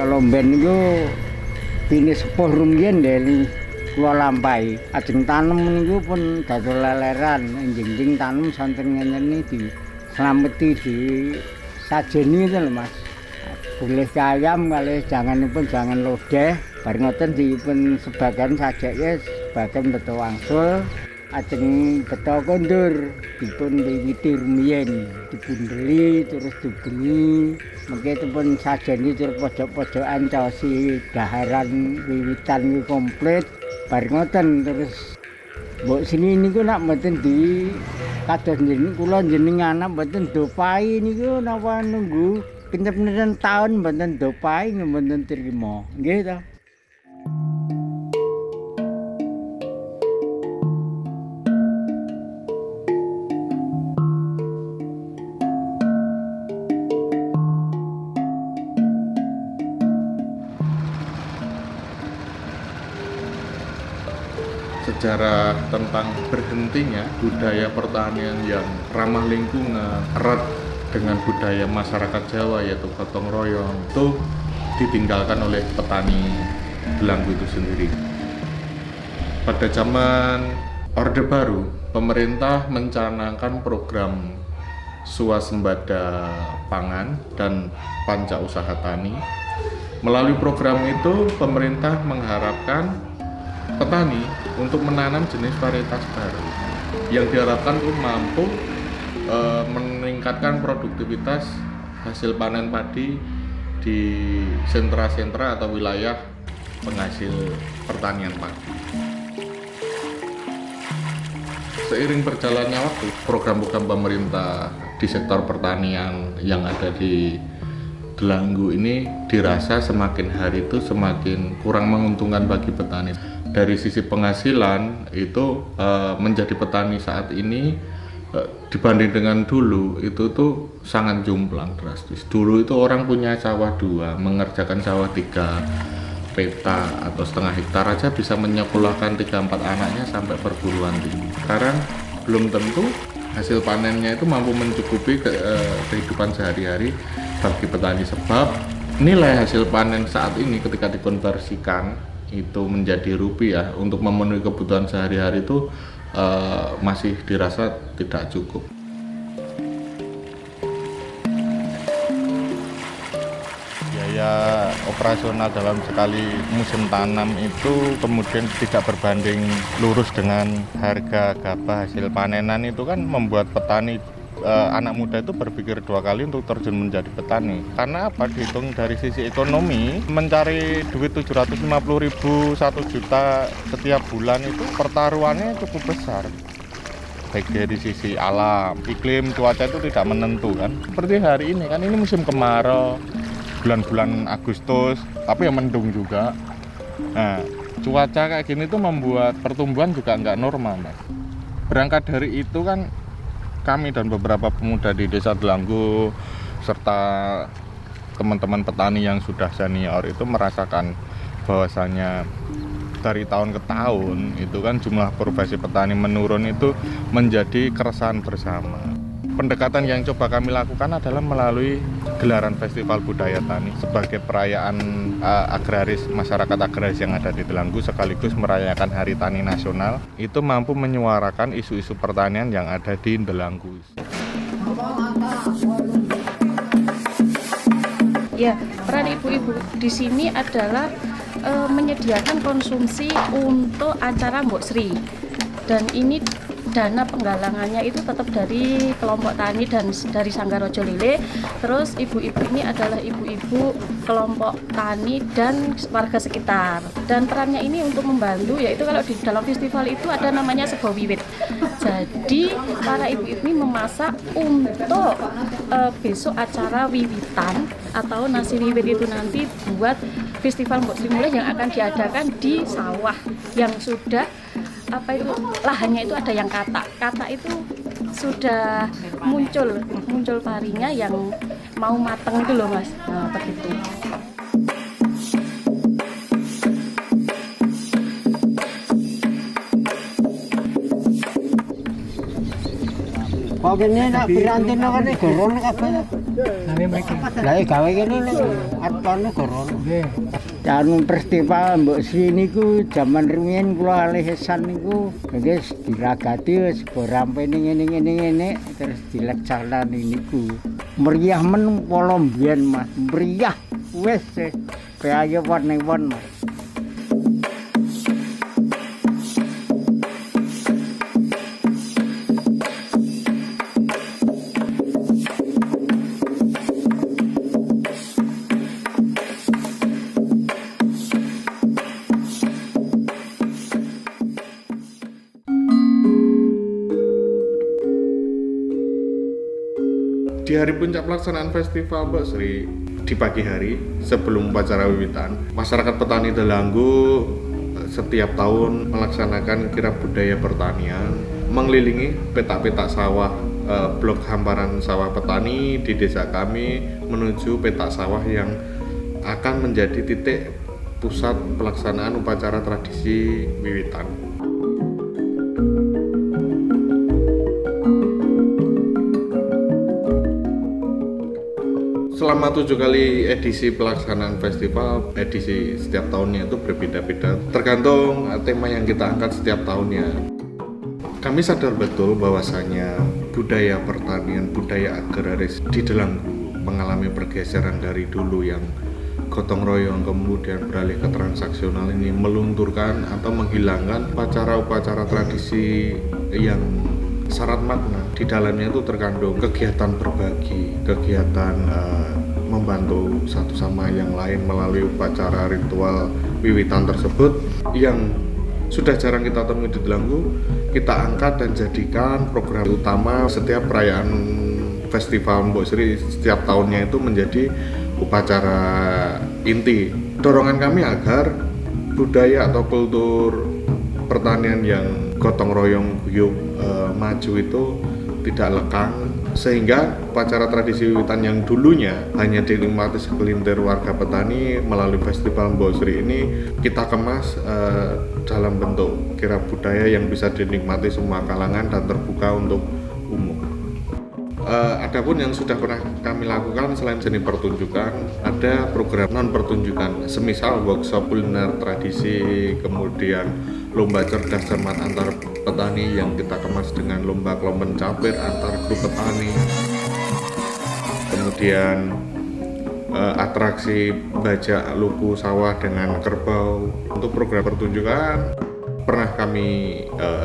Kalau ben niku bini sepuh rumiyin nggih kula lampahi. Ajeng tanem niku pun dados leleran, enjing-enjing tanem sonten ngene di slameti di sajeni itu lho Mas. Boleh ayam kalih jangan lodeh. Bar ngoten dipun sebagian sajake sebagian beto wangsul. Ajeng beto kondur dipun wiwiti rumiyin, dipundeli terus dibengi. Mengke pun sajeni tur pojok-pojokan caosi daharan wiwitan iki komplit. Bar ngoten terus mbok sini niku nak mboten di kados njenengan kula njenengan mboten dopai niku napa nunggu kenyep-kenyep taun mboten dopai mboten trima. Nggih to. Sejarah tentang berhentinya budaya pertanian yang ramah lingkungan, erat dengan budaya masyarakat Jawa yaitu gotong royong itu ditinggalkan oleh petani Belanggu itu sendiri. Pada zaman Orde Baru, pemerintah mencanangkan program swasembada pangan dan panca usaha tani. Melalui program itu, pemerintah mengharapkan petani untuk menanam jenis varietas baru yang diharapkan untuk mampu meningkatkan produktivitas hasil panen padi di sentra-sentra atau wilayah penghasil pertanian padi. Seiring berjalannya waktu, program-program pemerintah di sektor pertanian yang ada di Delanggu ini dirasa semakin hari itu semakin kurang menguntungkan bagi petani. Dari sisi penghasilan itu menjadi petani saat ini dibanding dengan dulu itu tuh sangat jomplang drastis. Dulu itu orang punya sawah 2, mengerjakan sawah 3 peta atau setengah hektar aja bisa menyekolahkan 3-4 anaknya sampai perguruan tinggi. Sekarang belum tentu hasil panennya itu mampu mencukupi kehidupan sehari-hari bagi petani, sebab nilai hasil panen saat ini ketika dikonversikan itu menjadi rupiah untuk memenuhi kebutuhan sehari-hari itu masih dirasa tidak cukup. Biaya operasional dalam sekali musim tanam itu kemudian tidak berbanding lurus dengan harga gabah hasil panenan, itu kan membuat petani anak muda itu berpikir 2 kali untuk terjun menjadi petani. Karena apa? Dihitung dari sisi ekonomi, mencari duit 750.000, 1 juta setiap bulan itu pertaruhannya cukup besar. Baik dari sisi alam, iklim, cuaca itu tidak menentu kan. Seperti hari ini kan, ini musim kemarau, bulan-bulan Agustus, tapi ya mendung juga. Nah, cuaca kayak gini tuh membuat pertumbuhan juga nggak normal, Mas. Berangkat dari itu kan, kami dan beberapa pemuda di Desa Delanggu serta teman-teman petani yang sudah senior itu merasakan bahwasanya dari tahun ke tahun itu kan jumlah profesi petani menurun, itu menjadi keresahan bersama. Pendekatan yang coba kami lakukan adalah melalui gelaran Festival Budaya Tani sebagai perayaan agraris, masyarakat agraris yang ada di Delanggu, sekaligus merayakan Hari Tani Nasional. Itu mampu menyuarakan isu-isu pertanian yang ada di Delanggu. Ya, peran ibu-ibu di sini adalah menyediakan konsumsi untuk acara Mbok Sri, dan ini dana penggalangannya itu tetap dari kelompok tani dan dari Sanggar Rojo Lele. Terus ibu-ibu ini adalah ibu-ibu kelompok tani dan warga sekitar. Dan perannya ini untuk membantu, yaitu kalau di dalam festival itu ada namanya Sego Wiwit. Jadi para ibu-ibu ini memasak untuk besok acara wiwitan atau nasi wiwit itu nanti buat festival Mbok Sri Mulih yang akan diadakan di sawah yang sudah lahannya itu ada yang kata itu sudah muncul parinya yang mau mateng itu loh Mas. Nah, begitu. Kok kene nak piranti nang goron kabeh. Nami mriki. Lah gawe kene nek arepane goron. Nggih. Anu festival Mbok Sri niku jaman rumiyin kula alih esan niku wis diragati wis rampe ngene terus dileksanani niku. Meriah men polo mbiyen Mas. Meriah wis kaya won-won Mas. Di hari puncak pelaksanaan festival Mbok Sri, di pagi hari sebelum upacara wiwitan, masyarakat petani Delanggu setiap tahun melaksanakan kirab budaya pertanian, mengelilingi petak-petak sawah, blok hamparan sawah petani di desa kami menuju petak sawah yang akan menjadi titik pusat pelaksanaan upacara tradisi wiwitan. Selama 7 kali edisi pelaksanaan festival, edisi setiap tahunnya itu berbeda-beda, tergantung tema yang kita angkat setiap tahunnya. Kami sadar betul bahwasanya budaya pertanian, budaya agraris di Delanggu mengalami pergeseran dari dulu yang gotong royong kemudian beralih ke transaksional ini melunturkan atau menghilangkan upacara-upacara tradisi yang syarat makna. Di dalamnya itu terkandung kegiatan berbagi, kegiatan membantu satu sama yang lain melalui upacara ritual wiwitan tersebut yang sudah jarang kita temui di Delanggu. Kita angkat dan jadikan program utama setiap perayaan festival Mbok Sri setiap tahunnya itu menjadi upacara inti. Dorongan kami agar budaya atau kultur pertanian yang gotong royong guyup maju itu tidak lekang, sehingga upacara tradisi wiwitan yang dulunya hanya dinikmati segelintir warga petani melalui festival Mbok Sri ini kita kemas dalam bentuk kirab budaya yang bisa dinikmati semua kalangan dan terbuka untuk umum. Adapun yang sudah pernah kami lakukan selain seni pertunjukan, ada program non pertunjukan, semisal workshop kuliner tradisi, kemudian lomba cerdas cermat antar petani yang kita kemas dengan lomba kelompen capir antar grup petani, kemudian atraksi bajak luku sawah dengan kerbau. Untuk program pertunjukan pernah kami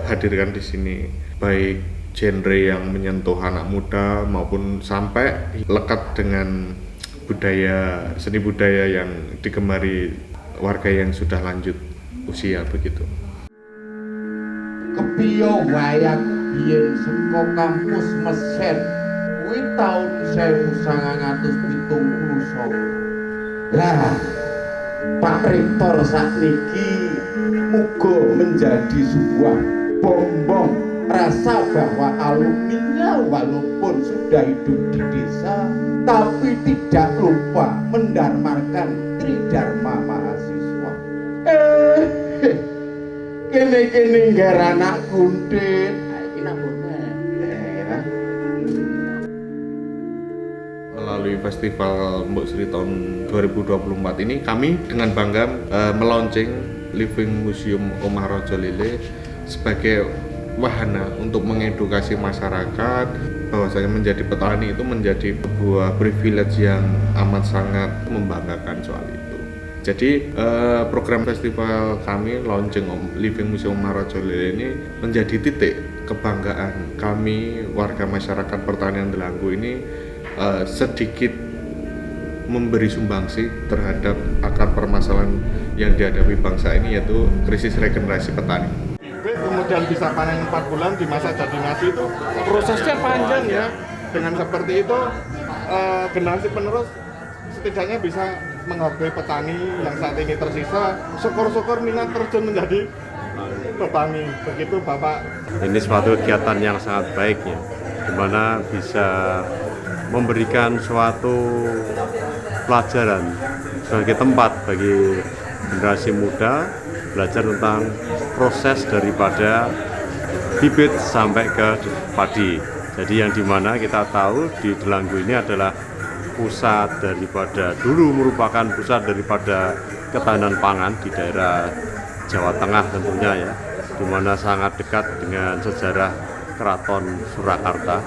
hadirkan di sini, baik genre yang menyentuh anak muda maupun sampai lekat dengan seni budaya yang digemari warga yang sudah lanjut usia begitu. Kepiye wayang biyen saka kampus Mesir kuwi taun 1979. Lah Pak Rektor sakniki muga menjadi sebuah bombong rasa bahwa alumninya walaupun sudah hidup di desa tapi tidak lupa mendarmakan tridharma mahasiswa. Kene nggar anak kuntit. Iki nak Melalui festival Mbok Sri tahun 2024 ini kami dengan bangga melaunching Living Museum Omah Raja Lele sebagai wahana untuk mengedukasi masyarakat bahwasanya menjadi petani itu menjadi sebuah privilege yang amat sangat membanggakan soal itu. Jadi program festival kami launching Living Museum Omah Raja Lele ini menjadi titik kebanggaan kami warga masyarakat pertanian Delanggu ini sedikit memberi sumbangsi terhadap akar permasalahan yang dihadapi bangsa ini, yaitu krisis regenerasi petani. Kemudian bisa panen 4 bulan di masa jadi nasi itu prosesnya panjang ya. Dengan seperti itu generasi penerus setidaknya bisa menghargai petani yang saat ini tersisa. Syukur-syukur minat terjun menjadi petani. Begitu Bapak. Ini suatu kegiatan yang sangat baik ya, di mana bisa memberikan suatu pelajaran sebagai tempat bagi generasi muda belajar tentang proses daripada bibit sampai ke padi. Jadi yang dimana kita tahu di Delanggu ini adalah pusat daripada, dulu merupakan pusat daripada ketahanan pangan di daerah Jawa Tengah tentunya ya, dimana sangat dekat dengan sejarah Keraton Surakarta,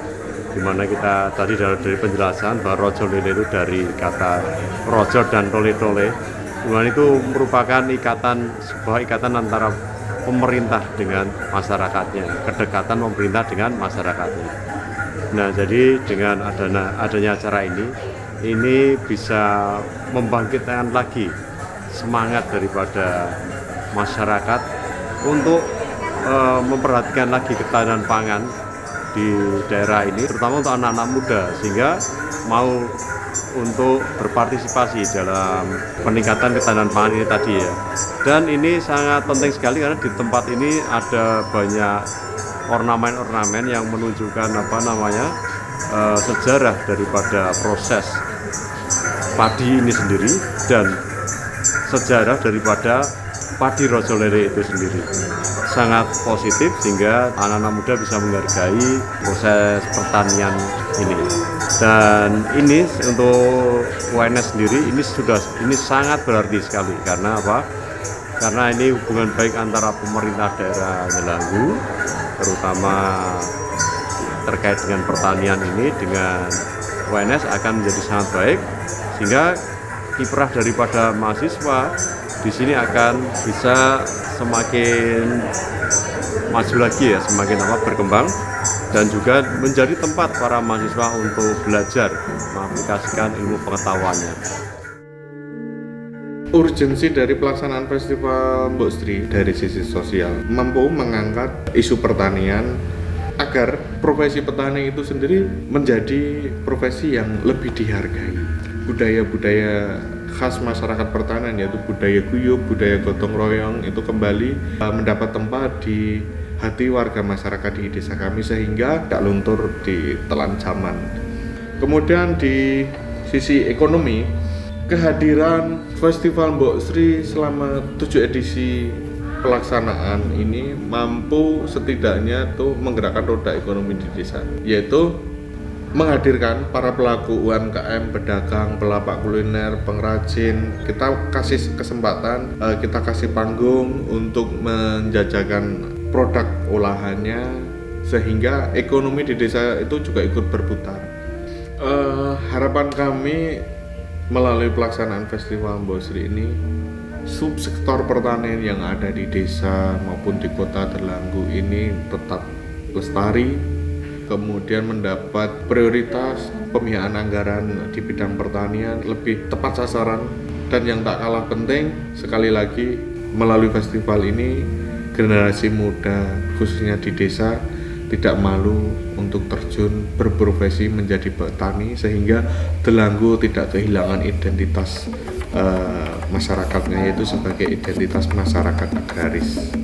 dimana kita tadi dari penjelasan bahwa Rojo Lele itu dari kata rojo dan tole-tole, dimana itu merupakan sebuah ikatan antara pemerintah dengan masyarakatnya, kedekatan pemerintah dengan masyarakatnya. Nah, jadi dengan adanya acara ini bisa membangkitkan lagi semangat daripada masyarakat untuk memperhatikan lagi ketahanan pangan di daerah ini, terutama untuk anak-anak muda, sehingga mau untuk berpartisipasi dalam peningkatan ketahanan pangan ini tadi ya. Dan ini sangat penting sekali karena di tempat ini ada banyak ornamen-ornamen yang menunjukkan sejarah daripada proses padi ini sendiri dan sejarah daripada padi Rojo Lele itu sendiri. Sangat positif sehingga anak-anak muda bisa menghargai proses pertanian ini. Dan ini untuk UNS sendiri ini sangat berarti sekali karena apa? Karena ini hubungan baik antara pemerintah daerah Delanggu, terutama terkait dengan pertanian ini dengan UNS akan menjadi sangat baik, sehingga kiprah daripada mahasiswa di sini akan bisa semakin maju lagi ya, semakin berkembang, dan juga menjadi tempat para mahasiswa untuk belajar mengaplikasikan ilmu pengetahuannya. Urgensi dari pelaksanaan Festival Mbok Sri dari sisi sosial mampu mengangkat isu pertanian agar profesi petani itu sendiri menjadi profesi yang lebih dihargai. Budaya-budaya khas masyarakat pertanian yaitu budaya guyub, budaya gotong royong itu kembali mendapat tempat di hati warga masyarakat di desa kami sehingga tidak luntur di telan zaman. Kemudian di sisi ekonomi, kehadiran Festival Mbok Sri selama 7 edisi pelaksanaan ini mampu setidaknya menggerakkan roda ekonomi di desa, yaitu menghadirkan para pelaku UMKM, pedagang, pelapak kuliner, pengrajin. Kita kasih kesempatan, kita kasih panggung untuk menjajakan produk olahannya sehingga ekonomi di desa itu juga ikut berputar. Harapan kami melalui pelaksanaan Festival Mbok Sri ini, subsektor pertanian yang ada di desa maupun di kota Delanggu ini tetap lestari, kemudian mendapat prioritas pemihaan anggaran di bidang pertanian lebih tepat sasaran, dan yang tak kalah penting sekali lagi melalui festival ini generasi muda khususnya di desa tidak malu untuk terjun berprofesi menjadi petani sehingga Delanggu tidak kehilangan identitas masyarakatnya, yaitu sebagai identitas masyarakat agraris.